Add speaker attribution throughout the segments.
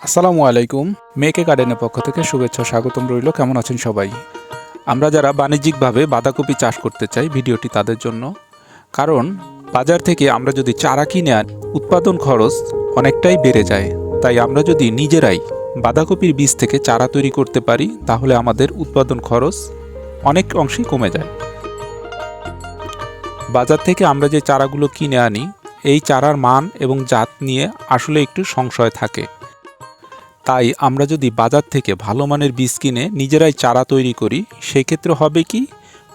Speaker 1: আসসালামু আলাইকুম। মেকে গার্ডেনের পক্ষ থেকে শুভেচ্ছা স্বাগতম রইল। কেমন আছেন সবাই? আমরা যারা বাণিজ্যিকভাবে বাঁধাকপি চাষ করতে চাই, ভিডিওটি তাদের জন্য। কারণ বাজার থেকে আমরা যদি চারা কিনে আনি, উৎপাদন খরচ অনেকটাই বেড়ে যায়। তাই আমরা যদি নিজেরাই বাঁধাকপির বীজ থেকে চারা তৈরি করতে পারি, তাহলে আমাদের উৎপাদন খরচ অনেক অংশেই কমে যায়। বাজার থেকে আমরা যে চারাগুলো কিনে আনি, এই চারার মান এবং জাত নিয়ে আসলে একটু সংশয় থাকে। তাই আমরা যদি বাজার থেকে ভালো মানের বীজ কিনে নিজেরাই চারা তৈরি করি, সেক্ষেত্রে হবে কি,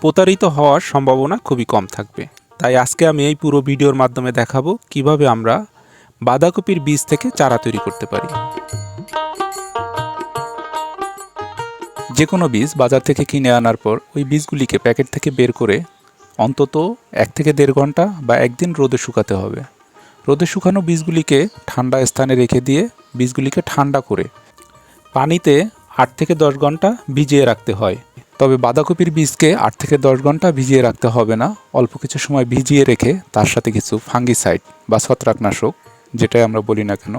Speaker 1: প্রতারিত হওয়ার সম্ভাবনা খুবই কম থাকবে। তাই আজকে আমি এই পুরো ভিডিওর মাধ্যমে দেখাবো কিভাবে আমরা বাঁধাকপির বীজ থেকে চারা তৈরি করতে পারি। যে কোনো বীজ বাজার থেকে কিনে আনার পর ওই বীজগুলিকে প্যাকেট থেকে বের করে অন্তত 1 থেকে 1.5 ঘন্টা বা একদিন রোদে শুকাতে হবে। রোদে শুকানো বীজগুলিকে ঠান্ডা স্থানে রেখে দিয়ে বীজগুলিকে ঠান্ডা করে পানিতে 8 থেকে 10 ঘন্টা ভিজিয়ে রাখতে হয়। তবে বাঁধাকপির বীজকে 8 থেকে 10 ঘন্টা ভিজিয়ে রাখতে হবে না। অল্প কিছু সময় ভিজিয়ে রেখে তার সাথে কিছু ফাঙ্গিসাইড বা ছত্রাকনাশক, যেটাই আমরা বলি না কেন,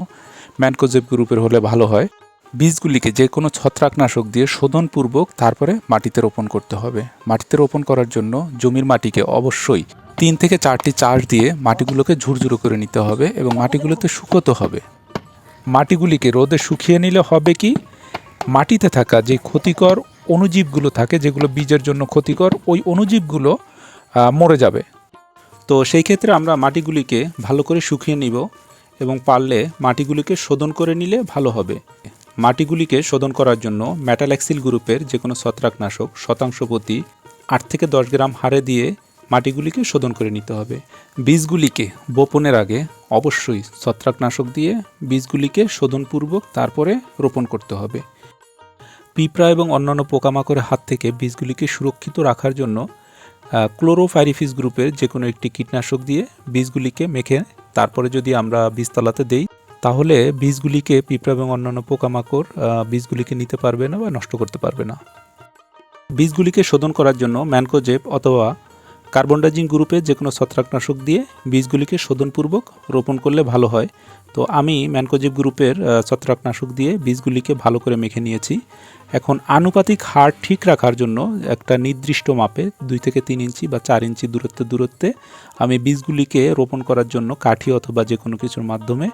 Speaker 1: ম্যানকোজেব গ্রুপের হলে ভালো হয়, বীজগুলিকে যে কোনো ছত্রাকনাশক দিয়ে শোধনপূর্বক তারপরে মাটিতে রোপণ করতে হবে। মাটিতে রোপণ করার জন্য জমির মাটিকে অবশ্যই 3 থেকে 4টি চাষ দিয়ে মাটিগুলোকে ঝুরঝুরো করে নিতে হবে এবং মাটিগুলোতে শুকোতে হবে। মাটিগুলিকে রোদে শুকিয়ে নিলে হবে কি, মাটিতে থাকা যে ক্ষতিকর অণুজীবগুলো থাকে, যেগুলো বীজের জন্য ক্ষতিকর, ওই অণুজীবগুলো মরে যাবে। তো সেই ক্ষেত্রে আমরা মাটিগুলিকে ভালো করে শুকিয়ে নিব এবং পারলে মাটিগুলিকে শোধন করে নিলে ভালো হবে। মাটিগুলিকে শোধন করার জন্য মেটালেক্সিল গ্রুপের যে কোনো ছত্রাকনাশক শতাংশ প্রতি 8 থেকে 10 গ্রাম হারে দিয়ে মাটিগুলিকে শোধন করে নিতে হবে। বীজগুলিকে বপনের আগে অবশ্যই ছত্রাকনাশক দিয়ে বীজগুলিকে শোধনপূর্বক তারপরে রোপণ করতে হবে। পিঁপড়া এবং অন্যান্য পোকামাকড়ের হাত থেকে বীজগুলিকে সুরক্ষিত রাখার জন্য ক্লোরোপাইরিফাস গ্রুপের যে কোনো একটি কীটনাশক দিয়ে বীজগুলিকে মেখে তারপরে যদি আমরা বীজতলাতে দেই, তাহলে বীজগুলিকে পিঁপড়া এবং অন্যান্য পোকামাকড় বীজগুলিকে নিতে পারবে না বা নষ্ট করতে পারবে না। বীজগুলিকে শোধন করার জন্য ম্যানকোজেব অথবা কার্বনডাজিম গ্রুপের যে কোনো ছত্রাকনাশক দিয়ে বীজগুলিকে শোধনপূর্বক রোপণ করলে ভালো হয়। তো আমি ম্যানকোজেব গ্রুপের ছত্রাকনাশক দিয়ে বীজগুলিকে ভালো করে মেখে নিয়েছি। এখন আনুপাতিক হার ঠিক রাখার জন্য একটা নির্দিষ্ট মাপে 2 থেকে 3 ইঞ্চি বা 4 ইঞ্চি দূরত্বে আমি বীজগুলিকে রোপণ করার জন্য কাঠি অথবা যে কোনো কিছুর মাধ্যমে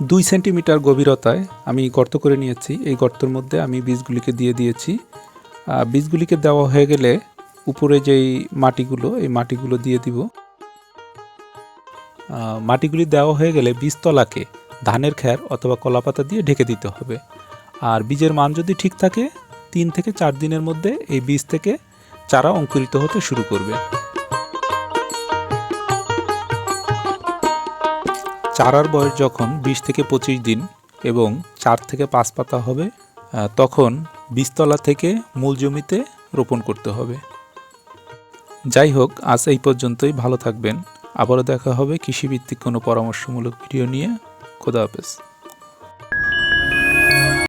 Speaker 1: 2 সেন্টিমিটার গভীরতায় আমি গর্ত করে নিয়েছি। এই গর্তের মধ্যে আমি বীজগুলিকে দিয়ে দিয়েছি। বীজগুলিকে দেওয়া হয়ে গেলে উপরে যেই মাটিগুলো, এই মাটিগুলো দিয়ে দিব। মাটিগুলি দেওয়া হয়ে গেলে বীজতলাকে ধানের খ্যার অথবা কলাপাতা দিয়ে ঢেকে দিতে হবে। আর বীজের মান যদি ঠিক থাকে, 3 থেকে 4 দিনের মধ্যে এই বীজ থেকে চারা অঙ্কুরিত হতে শুরু করবে। চারার বয়স যখন 20 থেকে 25 দিন এবং 4 থেকে 5 পাতা হবে, তখন বীজতলা থেকে মূল জমিতে রোপণ করতে হবে। যাই হোক, আজ এই পর্যন্তই। ভালো থাকবেন। আবারও দেখা হবে কৃষিভিত্তিক কোনো পরামর্শমূলক ভিডিও নিয়ে। খোদা হাফেজ।